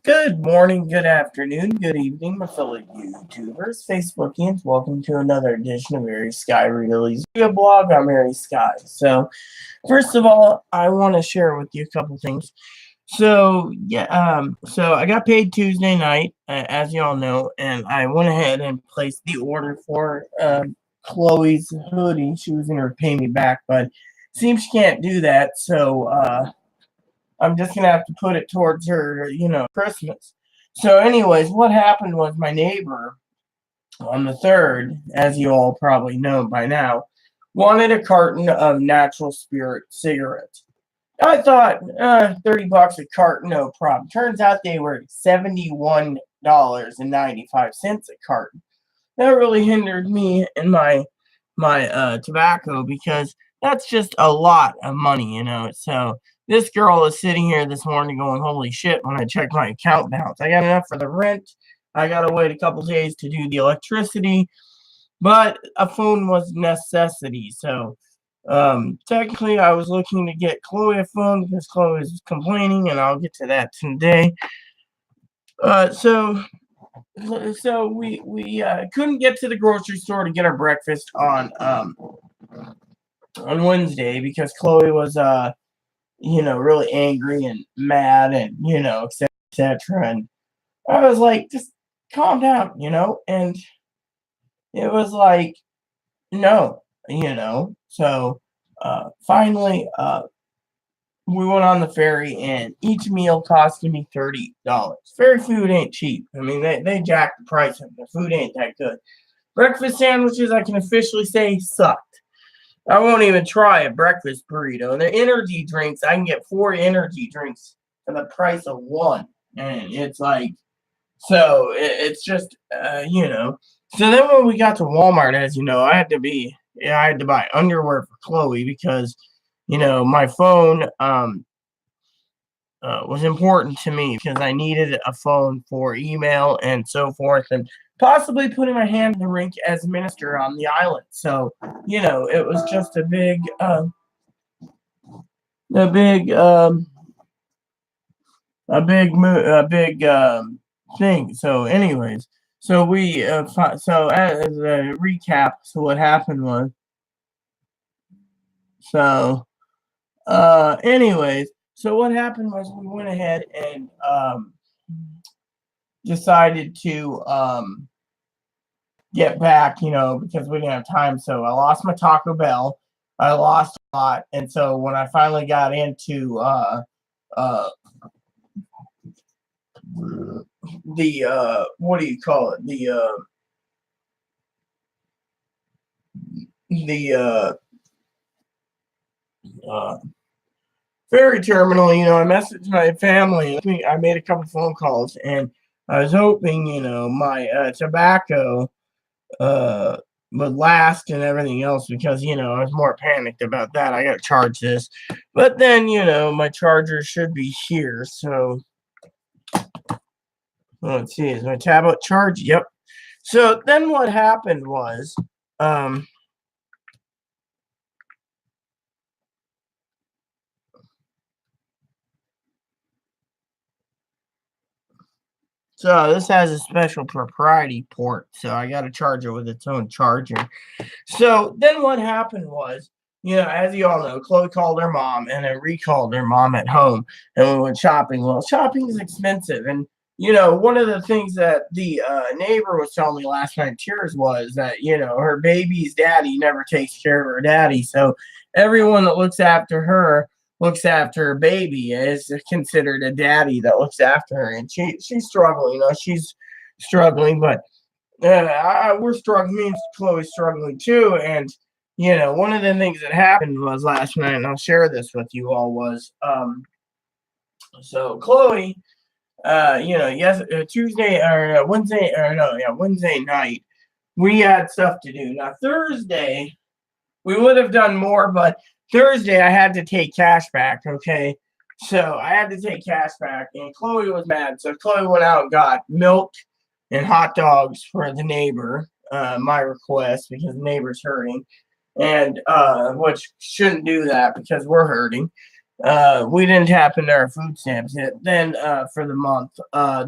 Good morning, good afternoon, good evening, my fellow YouTubers, Facebookians. Welcome to another edition of Mary Sky Realty's video blog. I'm Mary Sky. So, first of all, I want to share with you a couple things. So I got paid Tuesday night, as you all know, and I went ahead and placed the order for Chloe's hoodie. She was going to pay me back, but seems she can't do that. So, I'm just gonna have to put it towards her, Christmas. So, anyways, what happened was my neighbor on the 3rd, as you all probably know by now, wanted a carton of Natural Spirit cigarettes. I thought, $30 a carton, no problem. Turns out they were $71.95 a carton. That really hindered me in my tobacco because that's just a lot of money. So this girl is sitting here this morning going, holy shit, when I check my account balance. I got enough for the rent. I got to wait a couple days to do the electricity, but a phone was a necessity. So technically I was looking to get Chloe a phone because Chloe is complaining, and I'll get to that today. So we couldn't get to the grocery store to get our breakfast on Wednesday because Chloe was really angry and mad and etc. etc. And I was like, just calm down. And it was like, no. So finally we went on the ferry, and each meal costed me $30. Ferry food ain't cheap. I mean, they jacked the price up. The food ain't that good. Breakfast sandwiches, I can officially say, sucked. I won't even try a breakfast burrito. And the energy drinks, I can get 4 energy drinks for the price of one. And it's like, so it's just, So then when we got to Walmart, as you know, I had to buy underwear for Chloe because, my phone was important to me because I needed a phone for email and so forth, and possibly putting my hand in the rink as minister on the island. So, it was just a big thing. So, anyways, so so as a recap, so what happened was, so anyways, so what happened was we went ahead and decided to get back, because we didn't have time. So I lost my Taco Bell. I lost a lot, and so when I finally got into the what do you call it? The ferry terminal, I messaged my family. I made a couple phone calls, and I was hoping, my tobacco would last and everything else because, I was more panicked about that. I got to charge this. But then, my charger should be here. So let's see. Is my tablet charged? Yep. So then what happened was, so this has a special proprietary port, so I got to charge it with its own charger. So then what happened was, as you all know, Chloe called her mom and then recalled her mom at home, and we went shopping. Well, shopping is expensive, and one of the things that the neighbor was telling me last night in tears was that her baby's daddy never takes care of her daddy, so everyone that looks after her looks after her baby is considered a daddy that looks after her, and she's struggling. She's struggling, but we're struggling. Me and Chloe's struggling too. And one of the things that happened was last night, and I'll share this with you all, was so Chloe, Tuesday or Wednesday, or no, yeah, Wednesday night, we had stuff to do. Now Thursday, we would have done more, but Thursday I had to take cash back. Okay. So I had to take cash back, and Chloe was mad. So Chloe went out and got milk and hot dogs for the neighbor, my request, because the neighbor's hurting, and which shouldn't do that because we're hurting. We didn't tap into our food stamps yet. Then for the month.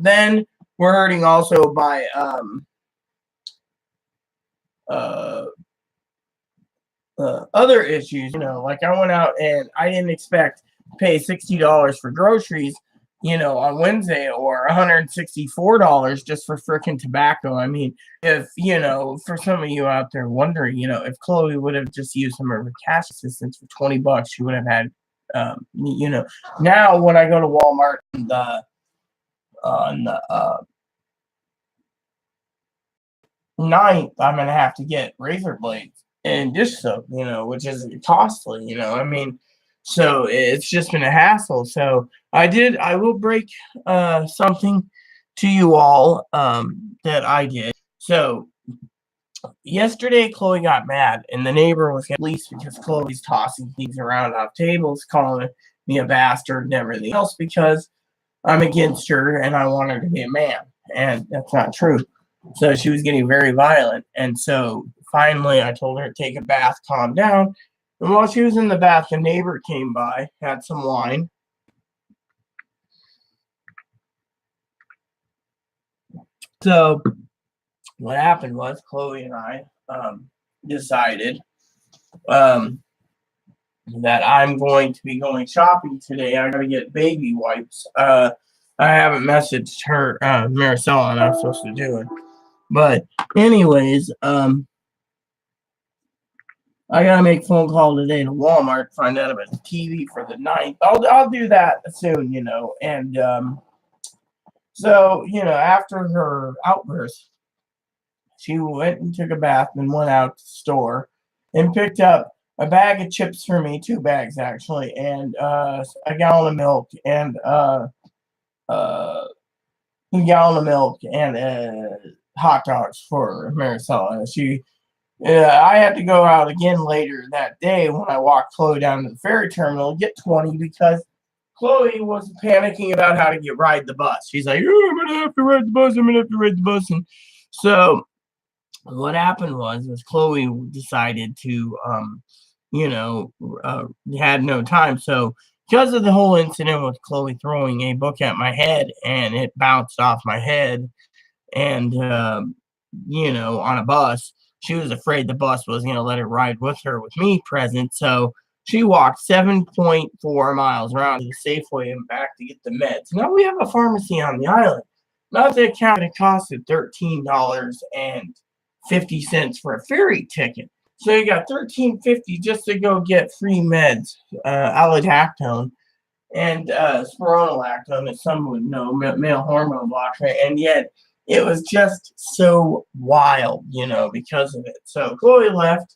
Then we're hurting also by uh, other issues. Like I went out and I didn't expect to pay $60 for groceries. On Wednesday, or $164 just for freaking tobacco. I mean, if for some of you out there wondering, if Chloe would have just used some of her cash assistance for $20, she would have had. Now when I go to Walmart on the 9th, I'm gonna have to get razor blades and dish soap, which is costly, I mean, so it's just been a hassle. So I will break something to you all that I did. So yesterday Chloe got mad and the neighbor was getting police because Chloe's tossing things around off tables, calling me a bastard and everything else because I'm against her and I want her to be a man. And that's not true. So she was getting very violent. And so finally I told her to take a bath, calm down. And while she was in the bath, the neighbor came by, had some wine. So what happened was Chloe and I decided that I'm going to be going shopping today. I gotta get baby wipes. I haven't messaged her, Maricela, and I'm supposed to do it. But anyways, I gotta make a phone call today to Walmart to find out about the TV for the 9th. I'll do that soon, and so after her outburst, she went and took a bath and went out to the store and picked up a bag of chips for me, 2 bags actually, and a gallon of milk and a gallon of milk and hot dogs for Maricela. I had to go out again later that day when I walked Chloe down to the ferry terminal to get 20 because Chloe was panicking about how to ride the bus. She's like, oh, I'm going to have to ride the bus. I'm going to have to ride the bus. And so what happened was Chloe decided to, had no time. So because of the whole incident with Chloe throwing a book at my head and it bounced off my head and, on a bus, she was afraid the bus was going to let her ride with her with me present. So she walked 7.4 miles around to the Safeway and back to get the meds. Now we have a pharmacy on the island. Not to account it costed $13.50 for a ferry ticket. So you got $13.50 just to go get free meds, allopurinol and spironolactone, as some would know, male hormone blocker, and yet it was just so wild, because of it. So Chloe left.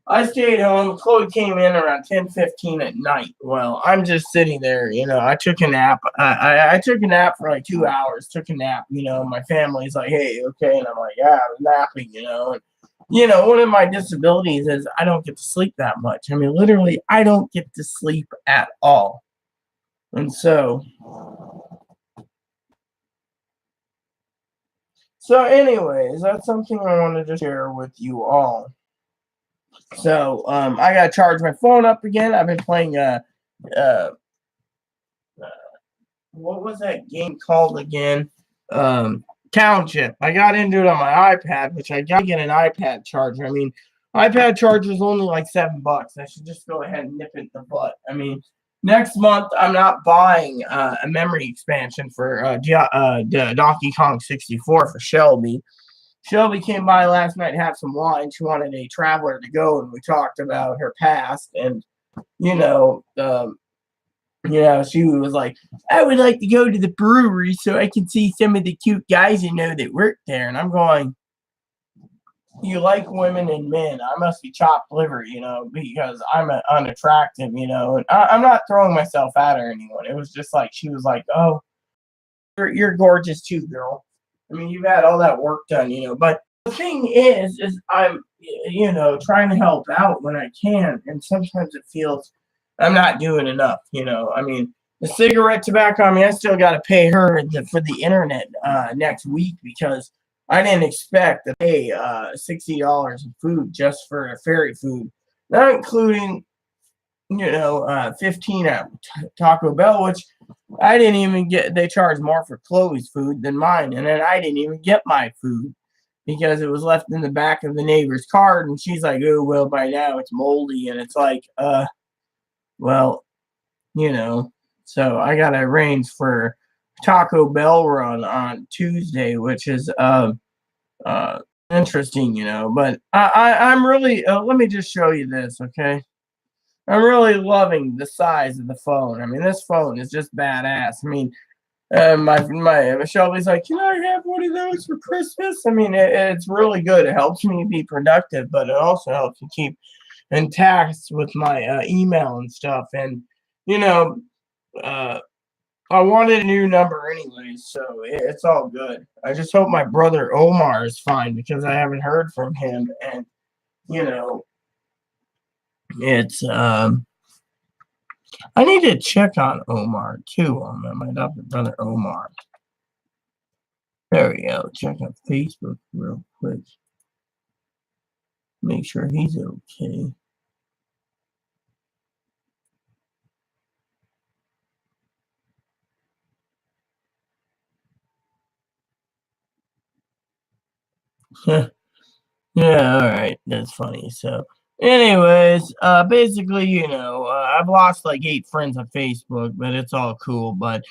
I stayed home. Chloe came in around 10:15 at night. Well, I'm just sitting there, I took a nap. I took a nap for like 2 hours, took a nap, my family's like, hey, okay. And I'm like, yeah, I was napping, and one of my disabilities is I don't get to sleep that much. I mean, literally, I don't get to sleep at all. And so anyways, that's something I wanted to share with you all. So I gotta charge my phone up again. I've been playing what was that game called again? Township. I got into it on my iPad, which I gotta get an iPad charger. I mean, iPad charger is only like $7. I should just go ahead and nip it in the butt. I mean, next month I'm not buying a memory expansion for Donkey Kong 64 for Shelby. Shelby came by last night, had some wine. She wanted a traveler to go, and we talked about her past. And she was like, I would like to go to the brewery so I can see some of the cute guys that work there. And I'm going, you like women and men. I must be chopped liver, because I'm unattractive, and I'm not throwing myself at her or anyone. It was just like, she was like, oh, you're gorgeous too, girl. I mean, you've had all that work done, but the thing is I'm, trying to help out when I can. And sometimes it feels I'm not doing enough, I mean, the cigarette tobacco, I mean, I still got to pay her for the internet next week because I didn't expect to pay $60 in food just for ferry food, not including 15 at Taco Bell, which I didn't even get. They charged more for Chloe's food than mine, and then I didn't even get my food because it was left in the back of the neighbor's cart, and she's like, "Oh well, by now it's moldy," and it's like, well, you know, so I got to arrange for Taco Bell run on Tuesday, which is uh interesting, But I'm really let me just show you this, okay? I'm really loving the size of the phone. I mean, this phone is just badass. I mean, my Shelby's like, can I have one of those for Christmas? I mean, it's really good. It helps me be productive, but it also helps me keep intact with my email and stuff. And you know, uh, I wanted a new number anyways, so it's all good. I just hope my brother Omar is fine because I haven't heard from him, and you know, it's I need to check on Omar too, on my other brother Omar. There we go. Check on Facebook real quick. Make sure he's okay. Yeah, all right. That's funny. So, anyways, basically, I've lost like 8 friends on Facebook, but it's all cool. But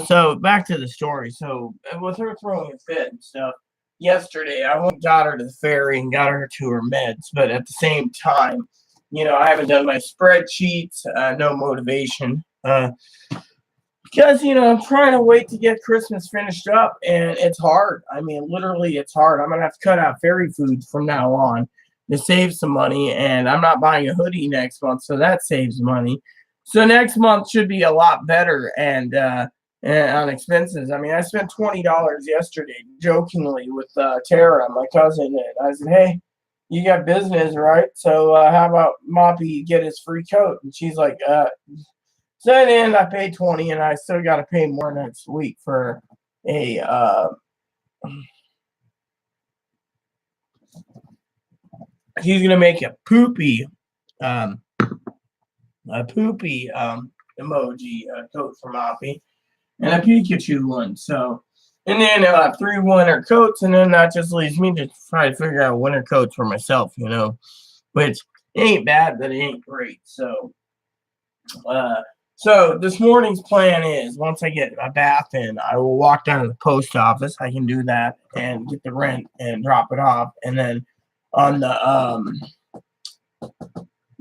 so back to the story. So, with her throwing a fit and stuff, yesterday I went and got her to the ferry and got her to her meds. But at the same time, I haven't done my spreadsheets. No motivation. Because I'm trying to wait to get Christmas finished up, and it's hard. I mean, literally, it's hard. I'm gonna have to cut out fairy foods from now on to save some money, and I'm not buying a hoodie next month, so that saves money. So next month should be a lot better, and on expenses. I mean, I spent $20 yesterday, jokingly, with Tara, my cousin, and I said, "Hey, you got business, right? So how about Moppy get his free coat?" And she's like, So in the end, I paid 20, and I still got to pay more next week for a. He's gonna make um, a poopy emoji coat for Moppy, and a Pikachu one. So, and then 3 winter coats, and then that just leaves me to try to figure out winter coats for myself. Which ain't bad, but it ain't great. So this morning's plan is once I get my bath in, I will walk down to the post office. I can do that and get the rent and drop it off. And then on the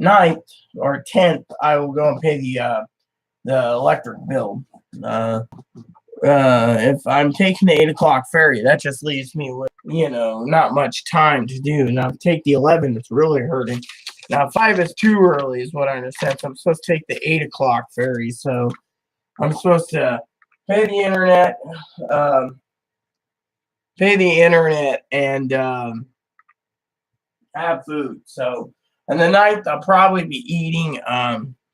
9th or 10th, I will go and pay the electric bill. If I'm taking the 8 o'clock ferry, that just leaves me with not much time to do. Now, to take the 11, it's really hurting. Now, 5 is too early, is what I understand. So I'm supposed to take the 8 o'clock ferry. So I'm supposed to pay the internet, and have food. So on the 9th, I'll probably be eating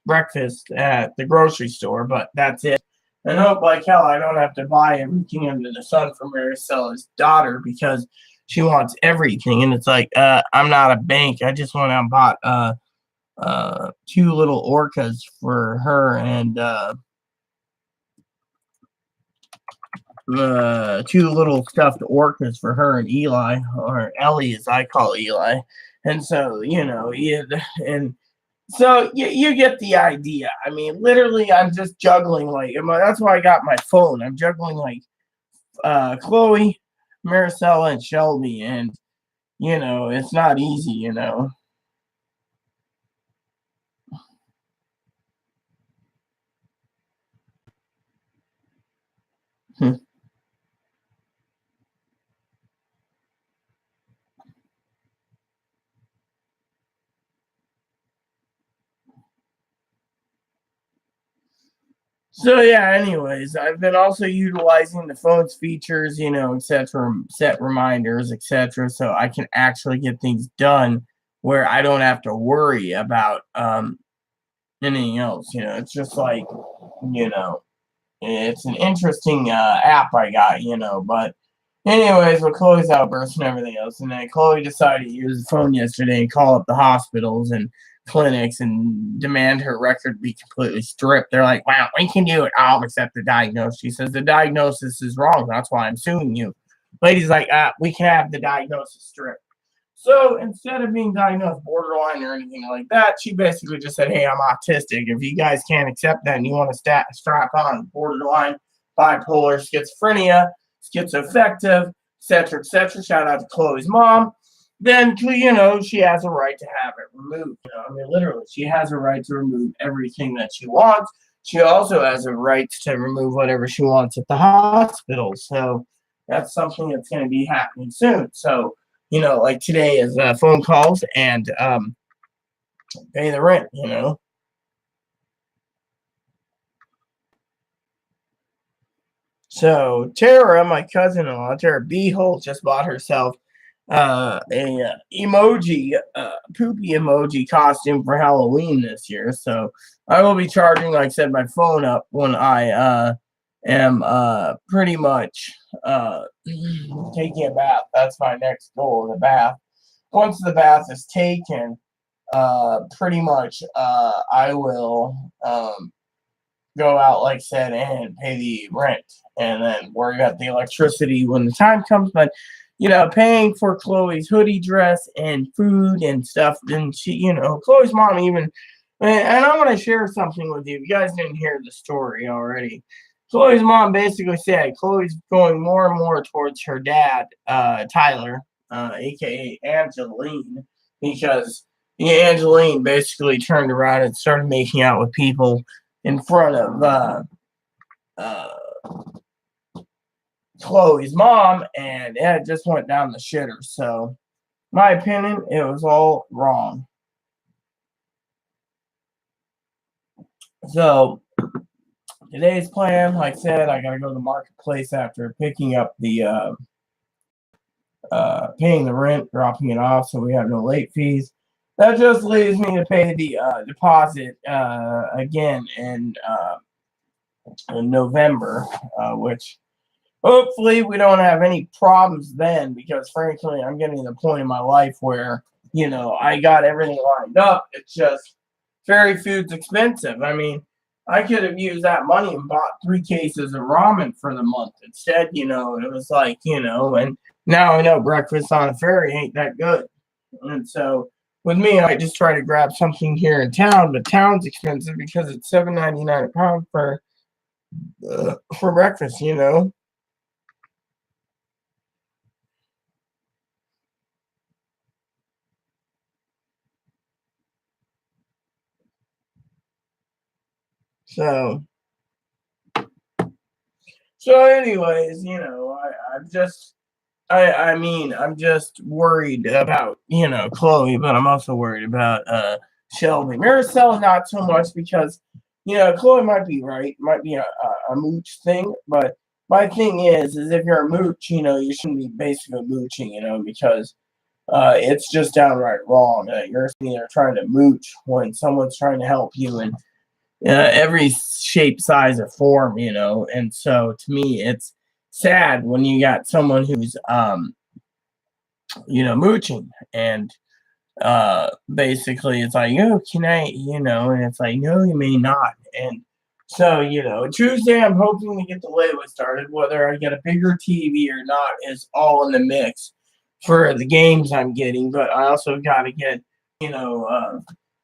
breakfast at the grocery store, but that's it. And hope like hell I don't have to buy everything under the sun for Maricella's daughter because she wants everything. And it's like, I'm not a bank. I just went out and bought 2 little orcas for her and 2 little stuffed orcas for her and Eli, or Ellie as I call Eli. And so, and so you get the idea. I mean, literally, I'm just juggling that's why I got my phone. I'm juggling Chloe, Maricela, and Shelby, and it's not easy. So yeah, anyways, I've been also utilizing the phone's features, etc., set reminders, etc., so I can actually get things done where I don't have to worry about anything else. It's just like, it's an interesting app I got, but anyways, with Chloe's outburst and everything else, and then Chloe decided to use the phone yesterday and call up the hospitals, and clinics and demand her record be completely stripped. They're like, wow, we can do it. I'll accept the diagnosis. She says, the diagnosis is wrong. That's why I'm suing you. Lady's like, we can have the diagnosis stripped. So instead of being diagnosed borderline or anything like that, she basically just said, hey, I'm autistic. If you guys can't accept that and you want to strap on borderline, bipolar, schizophrenia, schizoaffective, etc., etc., shout out to Chloe's mom, then, she has a right to have it removed. I mean, literally, she has a right to remove everything that she wants. She also has a right to remove whatever she wants at the hospital. So that's something that's going to be happening soon. So, like today is phone calls and pay the rent. So Tara, my cousin-in-law, Tara Behold, just bought herself a emoji, poopy emoji costume for Halloween this year. So I will be charging, like I said, my phone up when I am pretty much taking a bath. That's my next goal, the bath. Once the bath is taken, pretty much I will go out, like I said, and pay the rent and then worry about the electricity when the time comes. But paying for Chloe's hoodie dress and food and stuff. And she, Chloe's mom even, and I want to share something with you. If you guys didn't hear the story already, Chloe's mom basically said Chloe's going more and more towards her dad, Tyler, aka Angeline, because Angeline basically turned around and started making out with people in front of Chloe's mom, and it just went down the shitter. So, my opinion, it was all wrong. So, today's plan, like I said, I gotta go to the marketplace after picking up the paying the rent, dropping it off, so we have no late fees. That just leaves me to pay the deposit again in November, which hopefully we don't have any problems then, because frankly, I'm getting to the point in my life where, I got everything lined up. It's just fairy food's expensive. I mean, I could have used that money and bought 3 cases of ramen for the month. Instead, it was like, and now I know breakfast on a ferry ain't that good. And so with me, I just try to grab something here in town, but town's expensive because it's $7.99 a pound for breakfast. So anyways, I'm just worried about, Chloe, but I'm also worried about Shelby. Maricel, not so much because, Chloe might be right, might be a mooch thing, but my thing is if you're a mooch, you shouldn't be basically mooching, because it's just downright wrong. You're sitting there trying to mooch when someone's trying to help you in every shape, size, or form, and so to me, it's sad when you got someone who's mooching and basically it's like, oh, can I, and it's like, no, you may not. And so, Tuesday I'm hoping to get the layaway started. Whether I get a bigger TV or not is all in the mix for the games I'm getting, but I also got to get,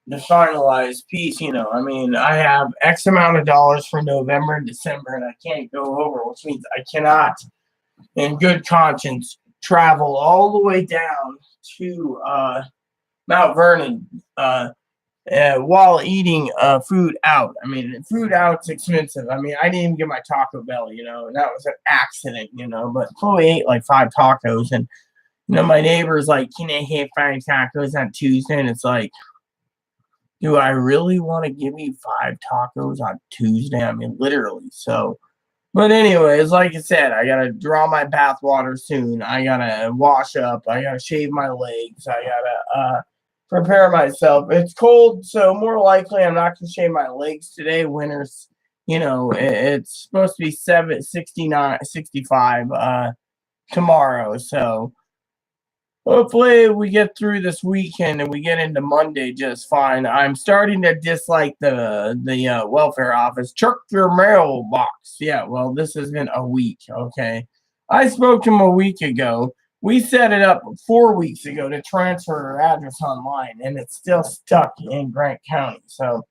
the finalized piece. I mean, I have X amount of dollars for November and December, and I can't go over, which means I cannot, in good conscience, travel all the way down to Mount Vernon while eating food out. I mean, food out's expensive. I mean, I didn't even get my Taco Bell, and that was an accident, but Chloe ate like 5 tacos, and my neighbor's like, can I have 5 tacos on Tuesday? And it's like, do I really want to give you 5 tacos on Tuesday? I mean, literally. So, but anyways, like I said, I gotta draw my bath water soon. I gotta wash up. I gotta shave my legs. I gotta prepare myself. It's cold, so more likely I'm not gonna shave my legs today. Winter's, it's supposed to be 69, 65 tomorrow. So Hopefully we get through this weekend and we get into Monday just fine. I'm starting to dislike the welfare office. Check your mailbox. Yeah, well, this has been a week. Okay, I spoke to him a week ago. We set it up 4 weeks ago to transfer our address online, and it's still stuck in Grant County. So,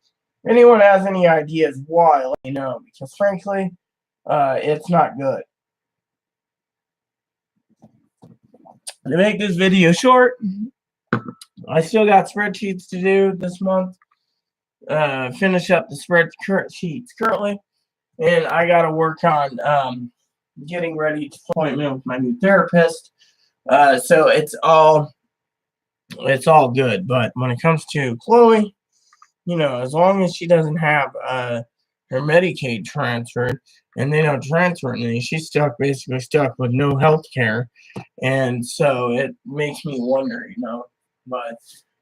if anyone has any ideas why, let me know because frankly, it's not good. To make this video short, I still got spreadsheets to do this month. Finish up the spreadsheets currently, and I got to work on getting ready to appointment with my new therapist. So it's all good. But when it comes to Chloe, as long as she doesn't have her Medicaid transferred, and they don't transfer anything, she's basically stuck with no health care, and so it makes me wonder. But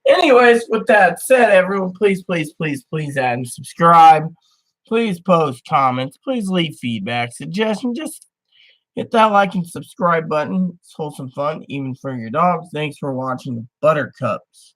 anyways, with that said, everyone, please, please, please, please add and subscribe. Please post comments. Please leave feedback, suggestions. Just hit that like and subscribe button. It's wholesome fun, even for your dogs. Thanks for watching Buttercups.